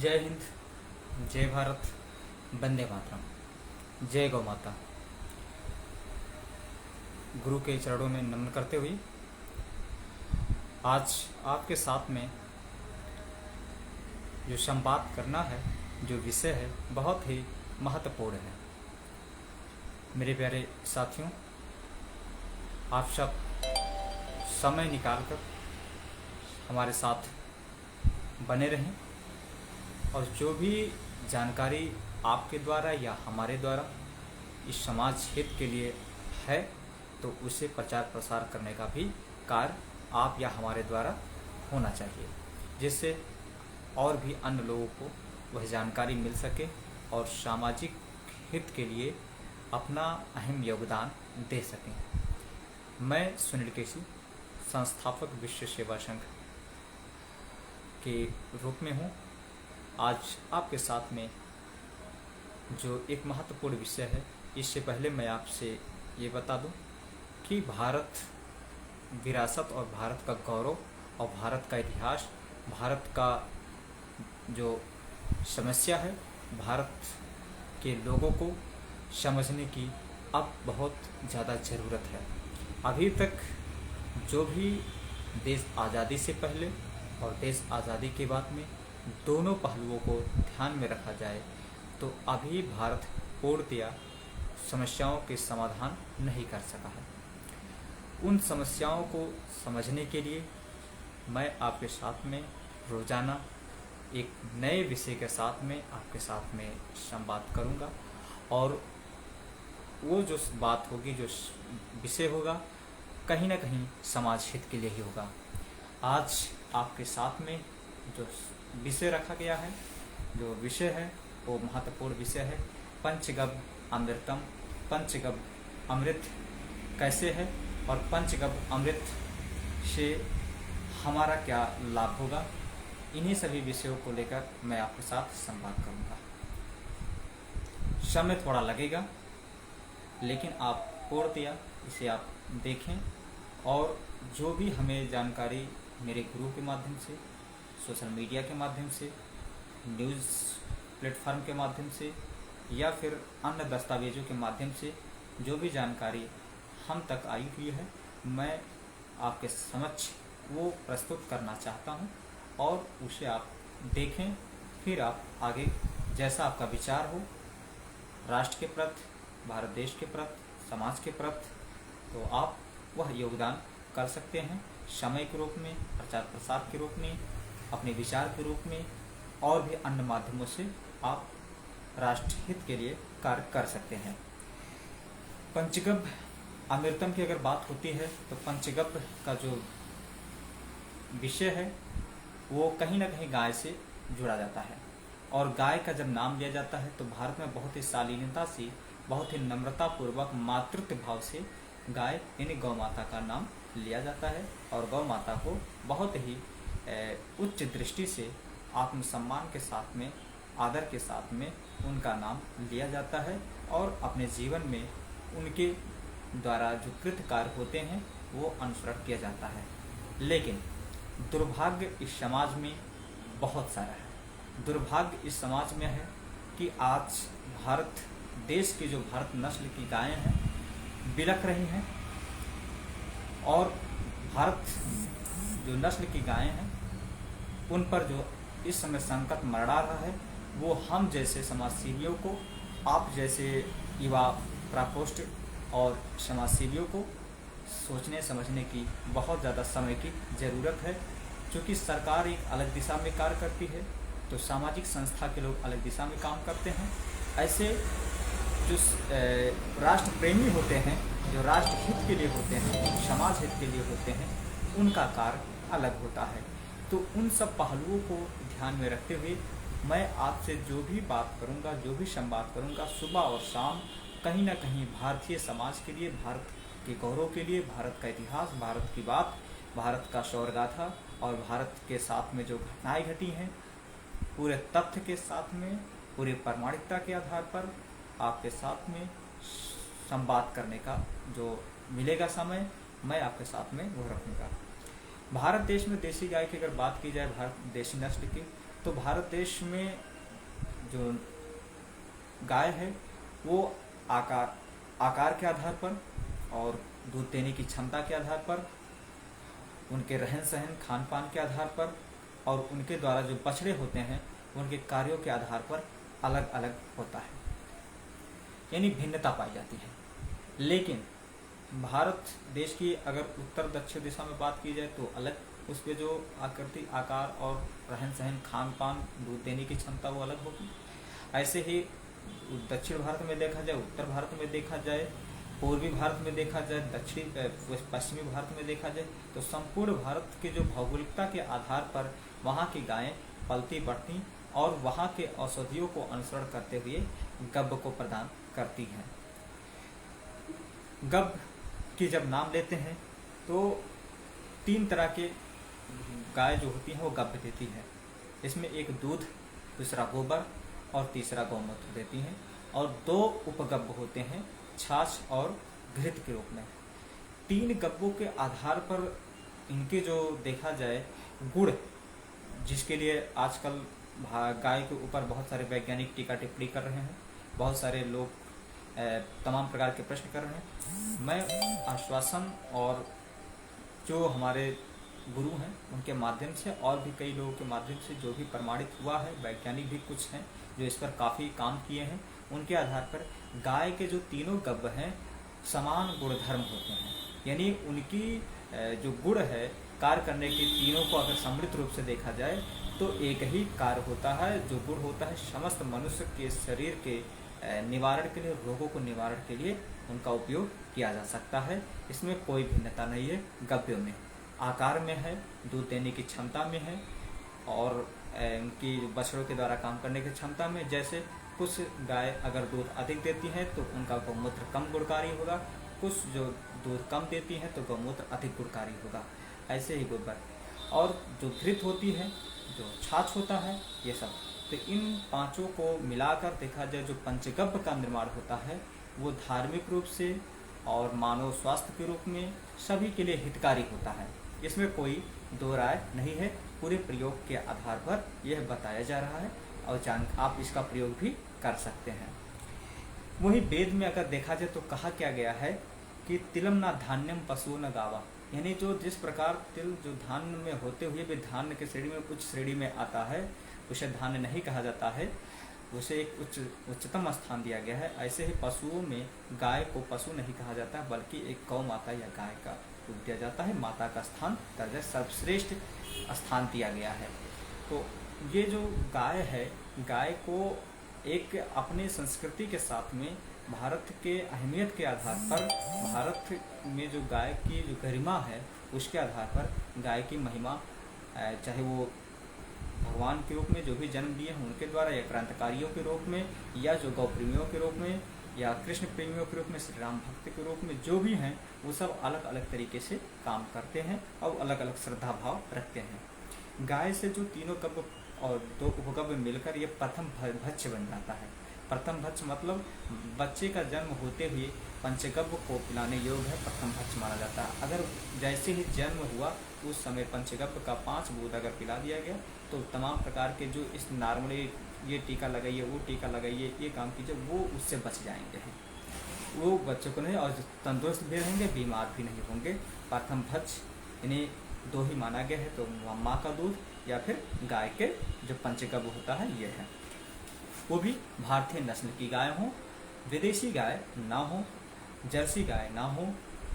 जय हिंद, जय भारत, वंदे मातरम। जय गौ माता। गुरु के चरणों में नमन करते हुए आज आपके साथ में जो संवाद करना है, जो विषय है, बहुत ही महत्वपूर्ण है। मेरे प्यारे साथियों, आप सब समय निकालकर हमारे साथ बने रहें और जो भी जानकारी आपके द्वारा या हमारे द्वारा इस समाज हित के लिए है तो उसे प्रचार प्रसार करने का भी कार्य आप या हमारे द्वारा होना चाहिए, जिससे और भी अन्य लोगों को वह जानकारी मिल सके और सामाजिक हित के लिए अपना अहम योगदान दे सकें। मैं सुनील केसी, संस्थापक विश्व सेवा संघ के रूप में हूँ। आज आपके साथ में जो एक महत्वपूर्ण विषय है, इससे पहले मैं आपसे ये बता दूं कि भारत विरासत और भारत का गौरव और भारत का इतिहास, भारत का जो समस्या है, भारत के लोगों को समझने की अब बहुत ज़्यादा ज़रूरत है। अभी तक जो भी देश आज़ादी से पहले और देश आज़ादी के बाद में दोनों पहलुओं को ध्यान में रखा जाए तो अभी भारत पूर्णतया समस्याओं के समाधान नहीं कर सका है। उन समस्याओं को समझने के लिए मैं आपके साथ में रोज़ाना एक नए विषय के साथ में आपके साथ में संवाद करूंगा और वो जो बात होगी, जो विषय होगा, कहीं ना कहीं समाज हित के लिए ही होगा। आज आपके साथ में जो विषय रखा गया है, जो विषय है वो महत्वपूर्ण विषय है। पंचगव्य अमृतम, पंचगव्य अमृत कैसे है और पंचगव्य अमृत से हमारा क्या लाभ होगा, इन्हीं सभी विषयों को लेकर मैं आपके साथ संवाद करूंगा। समय थोड़ा लगेगा, लेकिन आप पूर्णतया इसे आप देखें और जो भी हमें जानकारी मेरे गुरु के माध्यम से, सोशल मीडिया के माध्यम से, न्यूज़ प्लेटफार्म के माध्यम से या फिर अन्य दस्तावेजों के माध्यम से जो भी जानकारी हम तक आई हुई है, मैं आपके समक्ष वो प्रस्तुत करना चाहता हूं और उसे आप देखें। फिर आप आगे जैसा आपका विचार हो, राष्ट्र के प्रति, भारत देश के प्रति, समाज के प्रति, तो आप वह योगदान कर सकते हैं। समय के रूप में, प्रचार प्रसार के रूप में, अपने विचार के रूप में और भी अन्य माध्यमों से आप राष्ट्र हित के लिए कार्य कर सकते हैं। पंचगव्य अमृतम की अगर बात होती है तो पंचगव्य का जो विषय है वो कहीं ना कहीं गाय से जुड़ा जाता है और गाय का जब नाम लिया जाता है तो भारत में बहुत ही शालीनता से, बहुत ही नम्रता पूर्वक, मातृत्व भाव से गाय यानी गौ माता का नाम लिया जाता है और गौ माता को बहुत ही उच्च दृष्टि से, आत्मसम्मान के साथ में, आदर के साथ में उनका नाम लिया जाता है और अपने जीवन में उनके द्वारा जो कृत कार्य होते हैं वो अनुसरण किया जाता है। लेकिन दुर्भाग्य इस समाज में बहुत सारा है। दुर्भाग्य इस समाज में है कि आज भारत देश की जो भारत नस्ल की गायें हैं बिलख रही हैं और भारत जो नस्ल की गायें हैं उन पर जो इस समय संकट मंडरा रहा है वो हम जैसे समाजसेवियों को, आप जैसे युवा प्रकोष्ठ और समाजसेवियों को सोचने समझने की बहुत ज़्यादा समय की ज़रूरत है। क्योंकि सरकार एक अलग दिशा में कार्य करती है तो सामाजिक संस्था के लोग अलग दिशा में काम करते हैं। ऐसे जो राष्ट्र प्रेमी होते हैं, जो राष्ट्र हित के लिए होते हैं, समाज हित के लिए होते हैं, उनका कार्य अलग होता है। तो उन सब पहलुओं को ध्यान में रखते हुए मैं आपसे जो भी बात करूंगा, जो भी संवाद करूंगा, सुबह और शाम कहीं ना कहीं भारतीय समाज के लिए, भारत के गौरव के लिए, भारत का इतिहास, भारत की बात, भारत का शौर्यगाथा और भारत के साथ में जो घटनाएं घटी हैं, पूरे तथ्य के साथ में, पूरी प्रामाणिकता के आधार पर आपके साथ में संवाद करने का जो मिलेगा समय, मैं आपके साथ में वो रखूँगा। भारत देश में देसी गाय की अगर बात की जाए, भारत देशी नस्ल की, तो भारत देश में जो गाय है वो आकार के आधार पर और दूध देने की क्षमता के आधार पर, उनके रहन सहन खान पान के आधार पर और उनके द्वारा जो बछड़े होते हैं उनके कार्यों के आधार पर अलग अलग होता है, यानी भिन्नता पाई जाती है। लेकिन भारत देश की अगर उत्तर दक्षिण दिशा में बात की जाए तो अलग, उस पर जो आकृति आकार और रहन सहन खान पान दूध देने की क्षमता वो अलग होगी। ऐसे ही दक्षिण भारत में देखा जाए, उत्तर भारत में देखा जाए, पूर्वी भारत में देखा जाए, पश्चिमी भारत में देखा जाए, तो संपूर्ण भारत के जो भौगोलिकता के आधार पर वहाँ की गायें पलती बढ़ती और वहाँ के औषधियों को अनुसरण करते हुए गब्ब को प्रदान करती हैं। गब्ब की जब नाम लेते हैं तो 3 तरह के गाय जो होती हैं वो गब्ब देती है। इसमें एक दूध, दूसरा गोबर और तीसरा गौमूत्र देती हैं, और 2 उपगब्ब होते हैं, छाछ और घृत के रूप में। 3 गब्बों के आधार पर इनके जो देखा जाए गुण, जिसके लिए आजकल गाय के ऊपर बहुत सारे वैज्ञानिक टीका टिप्पणी कर रहे हैं, बहुत सारे लोग तमाम प्रकार के प्रश्न कर रहे हैं। मैं आश्वासन और जो हमारे गुरु हैं उनके माध्यम से और भी कई लोगों के माध्यम से जो भी प्रमाणित हुआ है, वैज्ञानिक भी कुछ हैं जो इस पर काफ़ी काम किए हैं, उनके आधार पर गाय के जो तीनों गब्ब हैं समान गुणधर्म होते हैं। यानी उनकी जो गुण है कार्य करने के तीनों को अगर सम्मिलित रूप से देखा जाए तो एक ही कार्य होता है, जो गुण होता है समस्त मनुष्य के शरीर के निवारण के लिए, रोगों को निवारण के लिए उनका उपयोग किया जा सकता है। इसमें कोई भिन्नता नहीं है। गब्यों में आकार में है, दूध देने की क्षमता में है और उनकी बछड़ों के द्वारा काम करने की क्षमता में। जैसे कुछ गाय अगर दूध अधिक देती हैं तो उनका गौमूत्र कम गुणकारी होगा, कुछ जो दूध कम देती हैं तो गौमूत्र अधिक गुणकारी होगा। ऐसे ही गोबर और जो घृत होती है, जो छाछ होता है, ये सब। तो इन 5 को मिलाकर देखा जाए जो पंचगव्य का निर्माण होता है वो धार्मिक रूप से और मानव स्वास्थ्य के रूप में सभी के लिए हितकारी होता है। इसमें कोई दो राय नहीं है। पूरे प्रयोग के आधार पर यह बताया जा रहा है और आप इसका प्रयोग भी कर सकते हैं। वही वेद में अगर देखा जाए तो कहा क्या गया है कि तिलम न धान्यम पशु न गावा, यानी जो जिस प्रकार तिल जो धान्य में होते हुए भी धान्य के श्रेणी में उच्च श्रेणी में आता है, उसे धान्य नहीं कहा जाता है, उसे एक उच्चतम स्थान दिया गया है। ऐसे ही पशुओं में गाय को पशु नहीं कहा जाता बल्कि एक गौ माता या गाय का रूप दिया जाता है। माता का स्थान दर्जा सर्वश्रेष्ठ स्थान दिया गया है। तो ये जो गाय है, गाय को एक अपने संस्कृति के साथ में भारत के अहमियत के आधार पर, भारत में जो गाय की जो गरिमा है उसके आधार पर गाय की महिमा, चाहे वो भगवान के रूप में जो भी जन्म दिए हैं उनके द्वारा, या क्रांतिकारियों के रूप में, या जो गौ प्रेमियों के रूप में, या कृष्ण प्रेमियों के रूप में, श्री राम भक्त के रूप में, जो भी हैं वो सब अलग अलग तरीके से काम करते हैं और अलग अलग श्रद्धा भाव रखते हैं। गाय से जो तीनों गब्ब और 2 उपगब्ब मिलकर ये प्रथम भक्ष्य बन जाता है। प्रथम भक्ष्य मतलब बच्चे का जन्म होते हुए पंचगव्य को पिलाने योग्य है, प्रथम भक्ष्य माना जाता है। अगर जैसे ही जन्म हुआ उस समय पंचगव्य का 5 बूंद अगर पिला दिया गया तो तमाम प्रकार के जो इस नॉर्मली ये टीका लगाइए, वो टीका लगाइए, ये काम कीजिए, वो उससे बच जाएंगे हैं, वो बच्चों को नहीं, और तंदुरुस्त भी रहेंगे, बीमार भी नहीं होंगे। प्रथम भक्ष्य इन्हें 2 ही माना गया है, तो माँ का दूध या फिर गाय के जो पंचगव्य होता है ये है। वो भी भारतीय नस्ल की गाय हो, विदेशी गाय ना हो, जर्सी गाय ना हो,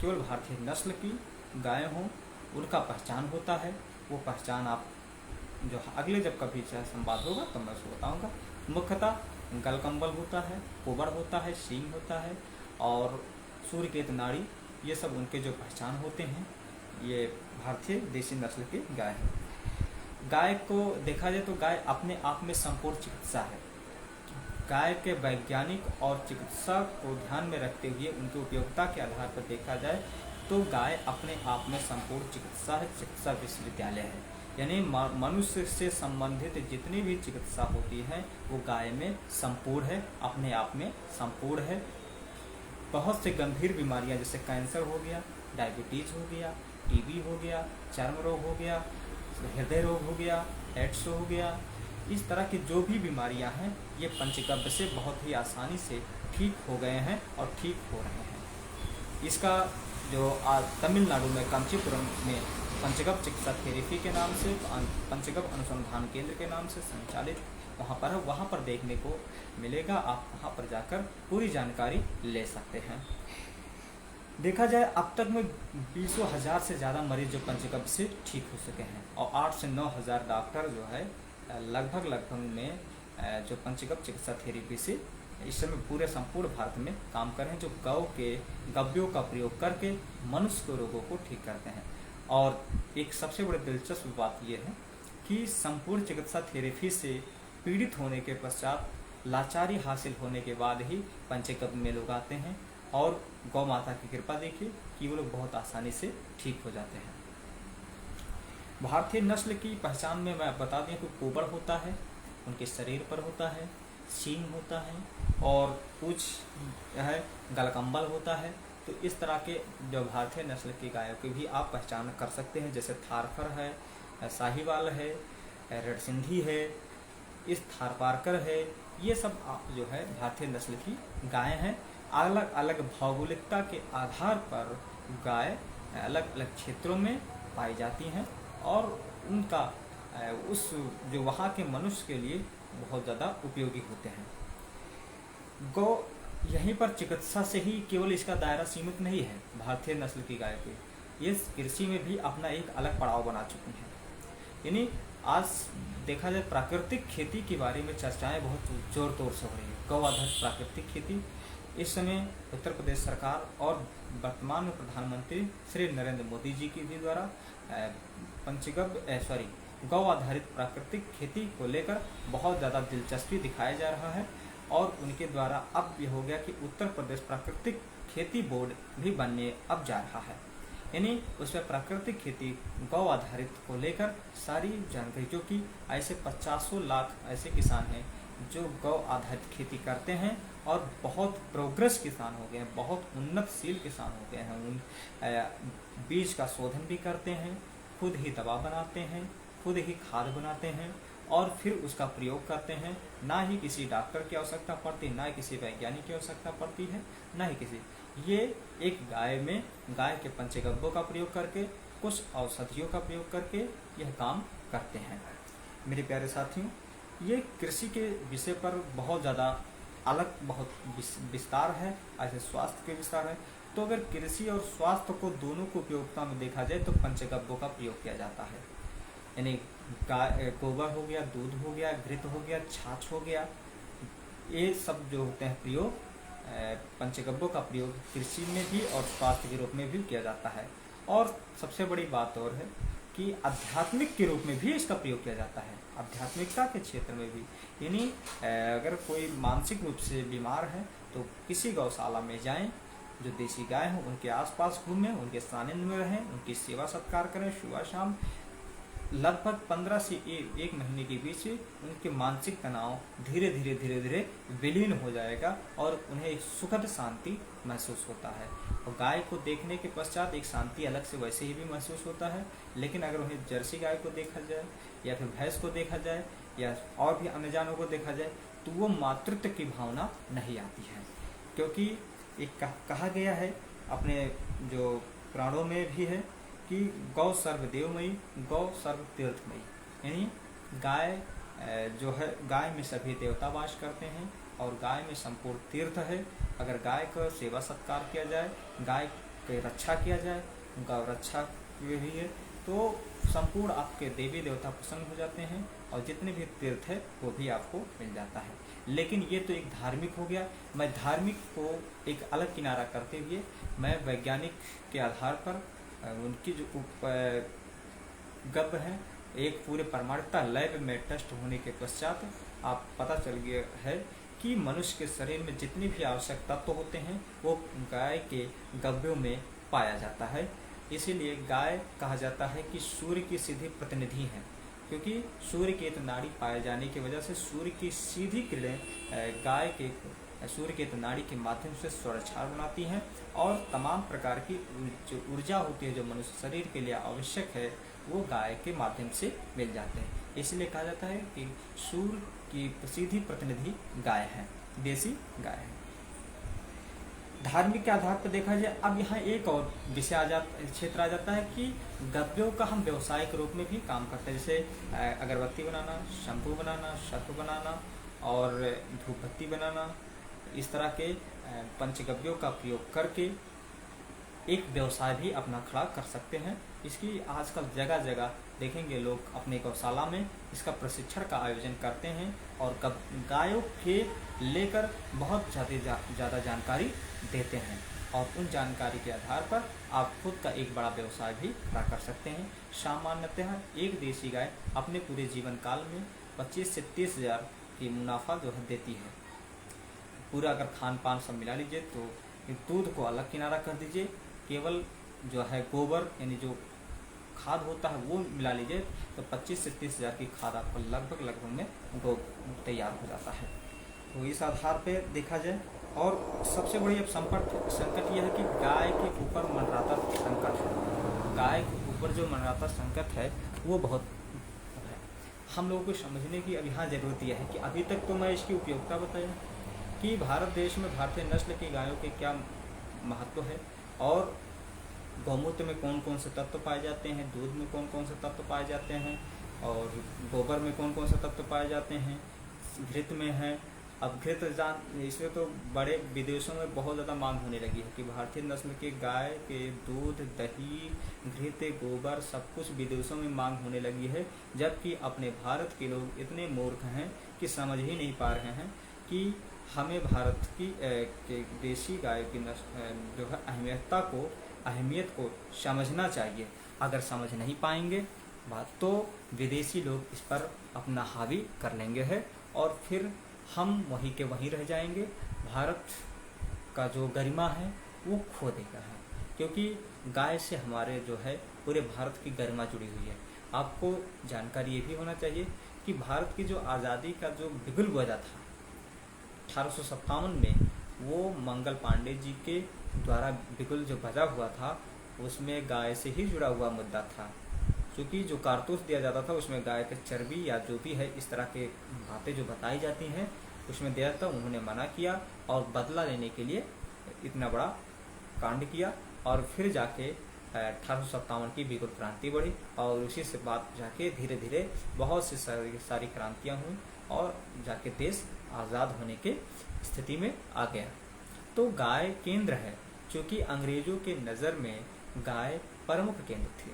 केवल भारतीय नस्ल की गाय हो, उनका पहचान होता है। वो पहचान आप जो अगले जब कभी चाहे संवाद होगा तो मैं उसको बताऊँगा। मुख्यतः गलकम्बल होता है, कोबर होता है, सींग होता है और सूर्यकेत नाड़ी, ये सब उनके जो पहचान होते हैं। ये भारतीय देसी नस्ल की गाय है। गाय को देखा जाए तो गाय अपने आप में संपूर्ण चिकित्सा है। गाय के वैज्ञानिक और चिकित्सा को ध्यान में रखते हुए उनकी उपयोगिता के आधार पर देखा जाए तो गाय अपने आप में संपूर्ण चिकित्सा है, चिकित्सा विश्वविद्यालय है। यानी मनुष्य से संबंधित जितनी भी चिकित्सा होती है वो गाय में संपूर्ण है, अपने आप में संपूर्ण है। बहुत से गंभीर बीमारियां जैसे कैंसर हो गया, डायबिटीज हो गया, टीबी हो गया, चर्म रोग हो गया, हृदय रोग हो गया, एड्स हो गया, इस तरह की जो भी बीमारियां हैं ये पंचगव्य से बहुत ही आसानी से ठीक हो गए हैं और ठीक हो रहे हैं। इसका जो तमिलनाडु में कांचीपुरम में पंचगव्य चिकित्सा थेरेपी के नाम से, पंचगव्य अनुसंधान केंद्र के नाम से संचालित वहाँ पर है, वहाँ पर देखने को मिलेगा। आप वहाँ पर जाकर पूरी जानकारी ले सकते हैं। देखा जाए अब तक में 20,000 से ज़्यादा मरीज जो पंचगव्य से ठीक हो सके हैं और 8 से 9,000 डॉक्टर जो है लगभग में जो पंचगव्य चिकित्सा थेरेपी से इस समय पूरे संपूर्ण भारत में काम कर रहे हैं, जो गौ के गव्यों का प्रयोग करके मनुष्य के रोगों को ठीक करते हैं। और एक सबसे बड़ी दिलचस्प बात यह है कि संपूर्ण चिकित्सा थेरेपी से पीड़ित होने के पश्चात लाचारी हासिल होने के बाद ही पंचगव्य में लोग आते हैं और गौ माता की कृपा देखिए कि वो लोग बहुत आसानी से ठीक हो जाते हैं। भारतीय नस्ल की पहचान में मैं बता दें कि कोबर होता है, उनके शरीर पर होता है, सींग होता है और पूंछ है, गलकम्बल होता है। तो इस तरह के जो भारतीय नस्ल की गायों की भी आप पहचान कर सकते हैं, जैसे थारफर है, साहिवाल है, रेड सिंधी है, इस थारपारकर है, ये सब जो है भारतीय नस्ल की गायें हैं। अलग अलग भौगोलिकता के आधार पर गाय अलग अलग क्षेत्रों में पाई जाती हैं और उनका उस जो वहाँ के मनुष्य के लिए बहुत ज़्यादा उपयोगी होते हैं। गौ यहीं पर चिकित्सा से ही केवल इसका दायरा सीमित नहीं है। भारतीय नस्ल की गाय के ये कृषि में भी अपना एक अलग पड़ाव बना चुकी हैं। यानी आज देखा जाए प्राकृतिक खेती के बारे में चर्चाएं बहुत जोर तोर से हो रही है। गौ आधारित प्राकृतिक खेती इस समय उत्तर प्रदेश सरकार और वर्तमान में प्रधानमंत्री श्री नरेंद्र मोदी जी की भी द्वारा गौ आधारित प्राकृतिक खेती को लेकर बहुत ज़्यादा दिलचस्पी दिखाया जा रहा है और उनके द्वारा अब ये हो गया कि उत्तर प्रदेश प्राकृतिक खेती बोर्ड भी बनने अब जा रहा है। यानी उसमें प्राकृतिक खेती गौ आधारित को लेकर सारी जानकारी, जो कि ऐसे 50 लाख ऐसे किसान हैं जो गौ आधारित खेती करते हैं और बहुत प्रोग्रेस किसान हो गए हैं, बहुत उन्नतशील किसान हो गए हैं। उन बीज का शोधन भी करते हैं, खुद ही दवा बनाते हैं, खुद ही खाद बनाते हैं और फिर उसका प्रयोग करते हैं। ना ही किसी डॉक्टर की आवश्यकता पड़ती, ना ही किसी वैज्ञानिक की आवश्यकता पड़ती है, ना ही किसी। ये एक गाय के पंचगव्यों का प्रयोग करके, कुछ औषधियों का प्रयोग करके यह काम करते हैं। मेरे प्यारे साथियों, ये कृषि के विषय पर बहुत ज़्यादा अलग बहुत विस्तार है, ऐसे स्वास्थ्य के विस्तार है। तो अगर कृषि और स्वास्थ्य को दोनों को उपयोगिता में देखा जाए तो पंचगव्यों का प्रयोग किया जाता है। यानी गोबर हो गया, दूध हो गया, घृत हो गया, छाछ हो गया, ये सब जो होते हैं प्रयोग, पंचगव्यों का प्रयोग कृषि में भी और स्वास्थ्य के रूप में भी किया जाता है। और सबसे बड़ी बात और है कि आध्यात्मिक के रूप में भी इसका प्रयोग किया जाता है, आध्यात्मिकता के क्षेत्र में भी। यानी अगर कोई मानसिक रूप से बीमार है तो किसी गौशाला में जाएं, जो देसी गाय हो उनके आसपास घूमें, उनके सानिध्य में रहें, उनकी सेवा सत्कार करें सुबह शाम। लगभग 15 से 1 महीने के बीच उनके मानसिक तनाव धीरे धीरे विलीन हो जाएगा और उन्हें एक सुखद शांति महसूस होता है। और गाय को देखने के पश्चात एक शांति अलग से वैसे ही भी महसूस होता है। लेकिन अगर उन्हें जर्सी गाय को देखा जाए या फिर भैंस को देखा जाए या और भी अन्य जानवरों को देखा जाए तो वो मातृत्व की भावना नहीं आती है, क्योंकि एक कहा गया है अपने जो पुराणों में भी है कि गौ सर्वदेवमयी, गौ सर्व तीर्थमयी। यानी गाय जो है, गाय में सभी देवता वास करते हैं और गाय में संपूर्ण तीर्थ है। अगर गाय का सेवा सत्कार किया जाए, गाय की रक्षा किया जाए, उनका रक्षा भी है तो संपूर्ण आपके देवी देवता प्रसन्न हो जाते हैं और जितने भी तीर्थ है वो भी आपको मिल जाता है। लेकिन ये तो एक धार्मिक हो गया। मैं धार्मिक को एक अलग किनारा करते हुए मैं वैज्ञानिक के आधार पर उनकी जो गव्य है एक पूरे प्रमाणिकता लैब में टेस्ट होने के पश्चात आप पता चल गया है कि मनुष्य के शरीर में जितने भी आवश्यक तत्व होते हैं वो गाय के गव्यों में पाया जाता है। इसीलिए गाय कहा जाता है कि सूर्य की सीधी प्रतिनिधि है, क्योंकि सूर्य के नाड़ी पाए जाने की वजह से सूर्य की सीधी किरणें गाय के सूर्य के नाड़ी के माध्यम से स्वरक्षार बनाती हैं और तमाम प्रकार की जो ऊर्जा होती है जो मनुष्य शरीर के लिए आवश्यक है वो गाय के माध्यम से मिल जाते हैं। इसलिए कहा जाता है कि सूर्य की सीधी प्रतिनिधि गाय है, देसी गाय है। धार्मिक के आधार पर देखा जाए, अब यहाँ एक और विषय क्षेत्र आ जाता है कि गव्यों का हम व्यवसायिक रूप में भी काम करते हैं, जैसे अगरबत्ती बनाना, शैम्पू बनाना, सर्फ बनाना और धूपबत्ती बनाना। इस तरह के पंचगव्यों का प्रयोग करके एक व्यवसाय भी अपना खड़ा कर सकते हैं। इसकी आजकल जगह जगह देखेंगे लोग अपने गौशाला में इसका प्रशिक्षण का आयोजन करते हैं और गायों के लेकर बहुत ज़्यादा जानकारी देते हैं और उन जानकारी के आधार पर आप खुद का एक बड़ा व्यवसाय भी खड़ा कर सकते हैं। सामान्यतः एक देसी गाय अपने पूरे जीवन काल में 25 से 30 हज़ार की मुनाफा जो है देती है। पूरा अगर खान पान सब मिला लीजिए तो दूध को अलग किनारा कर दीजिए, केवल जो है गोबर यानी जो खाद होता है वो मिला लीजिए तो 25 से 30 हज़ार की खाद आपको लगभग में वो तैयार हो जाता है। तो इस आधार पे देखा जाए, और सबसे बड़ी अब संकट यह है कि गाय के ऊपर मंडराता संकट है। गाय के ऊपर जो मंडराता संकट है वो बहुत है। हम लोगों को समझने की अब यहाँ ज़रूरत यह है कि अभी तक तो मैं इसकी उपयोगिता बताया कि भारत देश में भारतीय नस्ल की गायों के क्या महत्व है और गौमूत्र में कौन कौन से तत्व पाए जाते हैं, दूध में कौन कौन से तत्व पाए जाते हैं और गोबर में कौन कौन से तत्व पाए जाते हैं, घृत में है। अब घृत इसमें तो बड़े विदेशों में बहुत ज़्यादा मांग होने लगी है कि भारतीय नस्ल के गाय के दूध, दही, घृत, गोबर सब कुछ विदेशों में मांग होने लगी है, जबकि अपने भारत के लोग इतने मूर्ख हैं कि समझ ही नहीं पा रहे हैं कि हमें भारत की देसी गाय की जो है अहमियत को समझना चाहिए। अगर समझ नहीं पाएंगे बात तो विदेशी लोग इस पर अपना हावी कर लेंगे है और फिर हम वहीं के वहीं रह जाएंगे। भारत का जो गरिमा है वो खो देगा है, क्योंकि गाय से हमारे जो है पूरे भारत की गरिमा जुड़ी हुई है। आपको जानकारी ये भी होना चाहिए कि भारत की जो आज़ादी का जो बिगुल बजा था 1857 में, वो मंगल पांडे जी के द्वारा बिगुल जो बजा हुआ था उसमें गाय से ही जुड़ा हुआ मुद्दा था, क्योंकि जो कारतूस दिया जाता था उसमें गाय के चर्बी या जो भी है इस तरह के बातें जो बताई जाती हैं उसमें दिया था। उन्होंने मना किया और बदला लेने के लिए इतना बड़ा कांड किया और फिर जाके 1857 की बिगुल क्रांति बढ़ी और उसी से बात जाके धीरे धीरे बहुत सी सारी क्रांतियाँ हुई और जाके देश आज़ाद होने के स्थिति में आ गया। तो गाय केंद्र है, क्योंकि अंग्रेजों के नज़र में गाय प्रमुख केंद्र थी।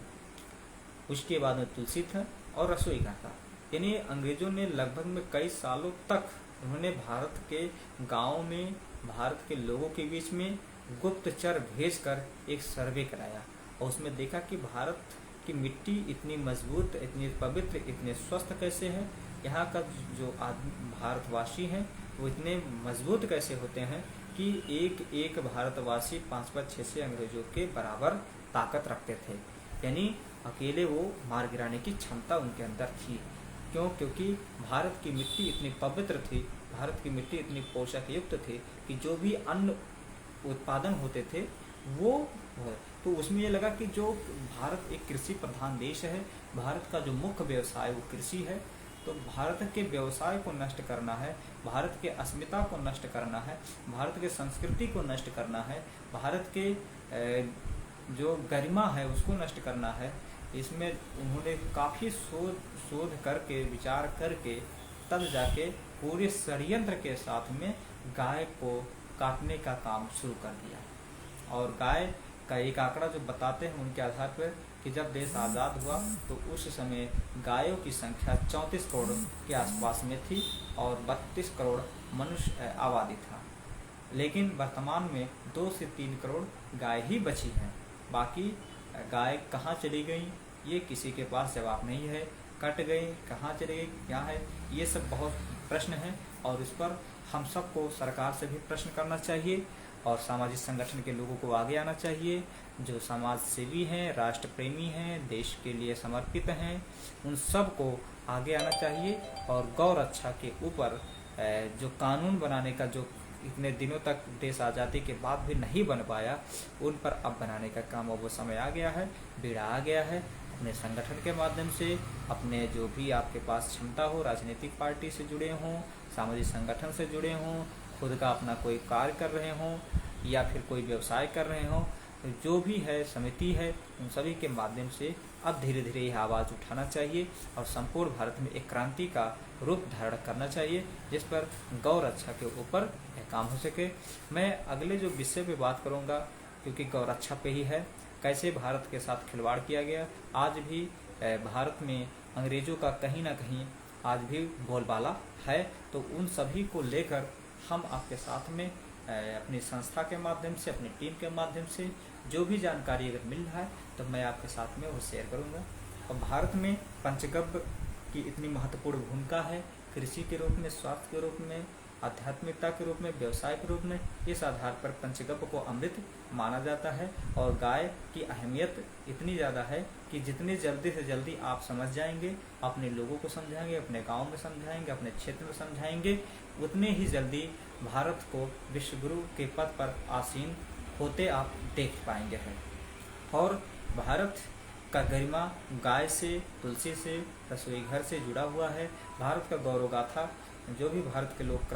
उसके बाद में तुलसी था और रसोई घर था। यानी अंग्रेजों ने लगभग में कई सालों तक उन्होंने भारत के गाँव में भारत के लोगों के बीच में गुप्तचर भेजकर एक सर्वे कराया और उसमें देखा कि भारत की मिट्टी इतनी मजबूत, इतनी पवित्र, इतने स्वस्थ कैसे है, यहाँ का जो भारतवासी हैं वो इतने मजबूत कैसे होते हैं कि एक एक भारतवासी 5-6 अंग्रेजों के बराबर ताकत रखते थे। यानी अकेले वो मार गिराने की क्षमता उनके अंदर थी। क्योंकि भारत की मिट्टी इतनी पवित्र थी, भारत की मिट्टी इतनी पोषक युक्त थी कि जो भी अन्न उत्पादन होते थे वो तो उसमें ये लगा कि जो भारत एक कृषि प्रधान देश है, भारत का जो मुख्य व्यवसाय वो कृषि है, तो भारत के व्यवसाय को नष्ट करना है, भारत के अस्मिता को नष्ट करना है, भारत के संस्कृति को नष्ट करना है, भारत के जो गरिमा है उसको नष्ट करना है। इसमें उन्होंने काफ़ी शोध करके विचार करके तब जाके पूरे षड्यंत्र के साथ में गाय को काटने का काम शुरू कर दिया। और गाय का एक आंकड़ा जो बताते हैं उनके आधार पर कि जब देश आज़ाद हुआ तो उस समय गायों की संख्या 34 करोड़ के आसपास में थी और 32 करोड़ मनुष्य आबादी था। लेकिन वर्तमान में 2 से 3 करोड़ गाय ही बची हैं। बाकी गाय कहाँ चली गई ये किसी के पास जवाब नहीं है। कट गई, कहाँ चली गई, क्या है, ये सब बहुत प्रश्न हैं और इस पर हम सबको सरकार से भी प्रश्न करना चाहिए और सामाजिक संगठन के लोगों को आगे आना चाहिए। जो समाज सेवी हैं, राष्ट्र प्रेमी हैं, देश के लिए समर्पित हैं, उन सब को आगे आना चाहिए और गौ रक्षा के ऊपर जो कानून बनाने का जो इतने दिनों तक देश आज़ादी के बाद भी नहीं बन पाया, उन पर अब बनाने का काम अब वो समय आ गया है, बेड़ा आ गया है। अपने संगठन के माध्यम से, अपने जो भी आपके पास क्षमता हो, राजनीतिक पार्टी से जुड़े हों, सामाजिक संगठन से जुड़े हों, खुद का अपना कोई कार्य कर रहे हों या फिर कोई व्यवसाय कर रहे हों, जो भी है समिति है, उन सभी के माध्यम से अब धीरे धीरे यह आवाज़ उठाना चाहिए और संपूर्ण भारत में एक क्रांति का रूप धारण करना चाहिए, जिस पर गौ रक्षा के ऊपर काम हो सके। मैं अगले जो विषय पे बात करूंगा, क्योंकि गौ रक्षा पे ही है, कैसे भारत के साथ खिलवाड़ किया गया। आज भी भारत में अंग्रेजों का कहीं ना कहीं आज भी बोलबाला है, तो उन सभी को लेकर हम आपके साथ में अपनी संस्था के माध्यम से, अपनी टीम के माध्यम से जो भी जानकारी अगर मिल रहा है तो मैं आपके साथ में वो शेयर करूंगा। और भारत में पंचगव्य की इतनी महत्वपूर्ण भूमिका है, कृषि के रूप में, स्वास्थ्य के रूप में, आध्यात्मिकता के रूप में, व्यवसाय के रूप में। इस आधार पर पंचगव्य को अमृत माना जाता है और गाय की अहमियत इतनी ज़्यादा है कि जितनी जल्दी से जल्दी आप समझ जाएंगे, अपने लोगों को समझाएंगे, अपने गांव में समझाएंगे, अपने क्षेत्र में समझाएंगे, उतने ही जल्दी भारत को विश्वगुरु के पद पर आसीन होते आप देख पाएंगे हैं। और भारत का गरिमा गाय से, तुलसी से, रसोई घर से जुड़ा हुआ है। भारत का गौरव गाथा, जो भी भारत के लोग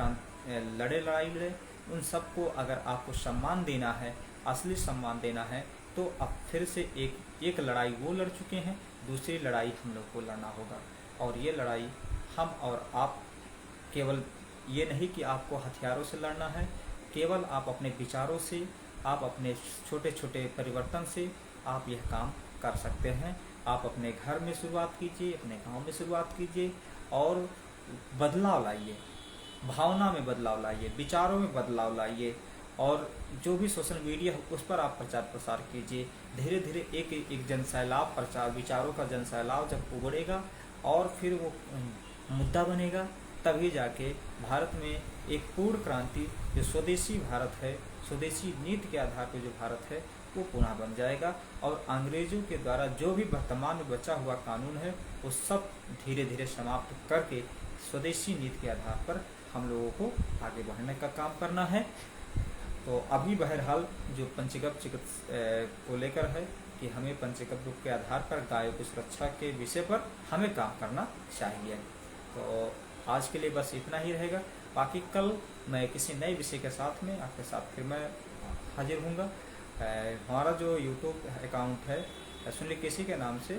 लड़ाई लड़े, उन सबको अगर आपको सम्मान देना है, असली सम्मान देना है, तो अब फिर से एक लड़ाई वो लड़ चुके हैं, दूसरी लड़ाई हम लोग को लड़ना होगा। और ये लड़ाई हम और आप, केवल ये नहीं कि आपको हथियारों से लड़ना है, केवल आप अपने विचारों से, आप अपने छोटे छोटे परिवर्तन से आप यह काम कर सकते हैं। आप अपने घर में शुरुआत कीजिए, अपने गांव में शुरुआत कीजिए और बदलाव लाइए, भावना में बदलाव लाइए, विचारों में बदलाव लाइए। और जो भी सोशल मीडिया है उस पर आप प्रचार प्रसार कीजिए। धीरे धीरे एक जनसैलाब, प्रचार विचारों का जनसैलाब जब उगड़ेगा और फिर वो मुद्दा बनेगा, तभी जाके भारत में एक पूर्ण क्रांति, जो स्वदेशी भारत है, स्वदेशी नीति के आधार पर जो भारत है, वो पुनः बन जाएगा। और अंग्रेजों के द्वारा जो भी वर्तमान में बचा हुआ कानून है, वो सब धीरे धीरे समाप्त करके स्वदेशी नीति के आधार पर हम लोगों को आगे बढ़ने का काम करना है। तो अभी बहरहाल जो पंचगव्य चिकित्सा को लेकर है कि हमें पंचगव्य के आधार पर गायों की सुरक्षा के विषय पर हमें काम करना चाहिए। तो आज के लिए बस इतना ही रहेगा। बाकी कल मैं किसी नए विषय के साथ में आपके साथ फिर मैं हाजिर हूँगा। हमारा जो यूट्यूब अकाउंट है सुनील केसी के नाम से,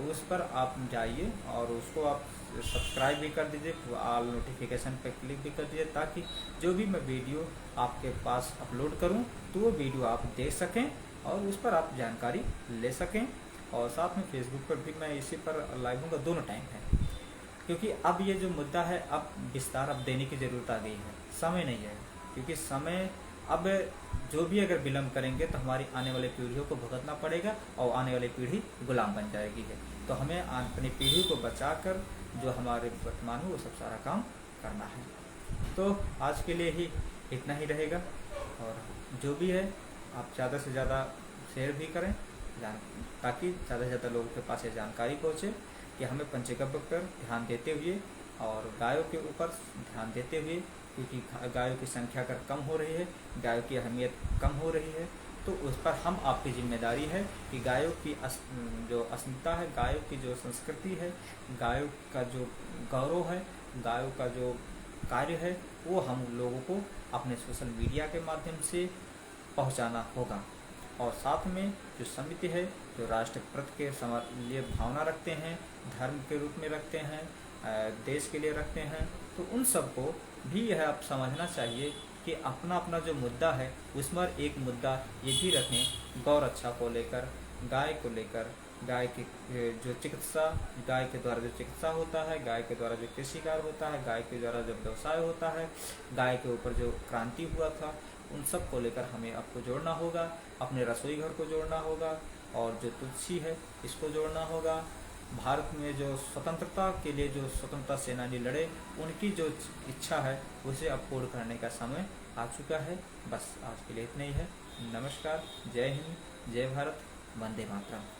उस पर आप जाइए और उसको आप सब्सक्राइब भी कर दीजिए, ऑल नोटिफिकेशन पर क्लिक भी कर दीजिए, ताकि जो भी मैं वीडियो आपके पास अपलोड करूं तो वो वीडियो आप देख सकें और उस पर आप जानकारी ले सकें। और साथ में फेसबुक पर भी मैं इसी पर लाइव हूँगा, दोनों टाइम है, क्योंकि अब ये जो मुद्दा है, अब विस्तार अब देने की ज़रूरत आ गई है, समय नहीं है। क्योंकि समय अब जो भी अगर विलम्ब करेंगे तो हमारी आने वाली पीढ़ियों को भुगतना पड़ेगा और आने वाली पीढ़ी गुलाम बन जाएगी है। तो हमें अपनी पीढ़ी को बचाकर जो हमारे वर्तमान में वो सब सारा काम करना है। तो आज के लिए ही इतना ही रहेगा और जो भी है आप ज़्यादा से ज़्यादा शेयर भी करें, ताकि ज़्यादा से ज़्यादा लोगों के पास ये जानकारी पहुँचे कि हमें पंचगव्य पर ध्यान देते हुए और गायों के ऊपर ध्यान देते हुए, क्योंकि गायों की संख्या अगर कम हो रही है, गायों की अहमियत कम हो रही है, तो उस पर हम आपकी जिम्मेदारी है कि गायों की जो अस्मिता है, गायों की जो संस्कृति है, गायों का जो गौरव है, गायों का जो कार्य है, वो हम लोगों को अपने सोशल मीडिया के माध्यम से पहुंचाना होगा। और साथ में जो समिति है, जो राष्ट्र प्रति के लिए भावना रखते हैं, धर्म के रूप में रखते हैं, देश के लिए रखते हैं, तो उन सबको भी यह आप समझना चाहिए कि अपना अपना जो मुद्दा है उस पर एक मुद्दा ये भी रखें, गौ रक्षा को लेकर, गाय को लेकर, गाय की जो चिकित्सा, गाय के द्वारा जो चिकित्सा होता है, गाय के द्वारा जो कृषि कार्य होता है, गाय के द्वारा जो व्यवसाय होता है, गाय के ऊपर जो क्रांति हुआ था, उन सब को लेकर हमें आपको जोड़ना होगा। अपने रसोई घर को जोड़ना होगा और जो तुलसी है इसको जोड़ना होगा। भारत में जो स्वतंत्रता के लिए जो स्वतंत्रता सेनानी लड़े, उनकी जो इच्छा है उसे अब पूर्ण करने का समय आ चुका है। बस आज के लिए इतना ही है। नमस्कार, जय हिंद, जय भारत, वंदे मातरम।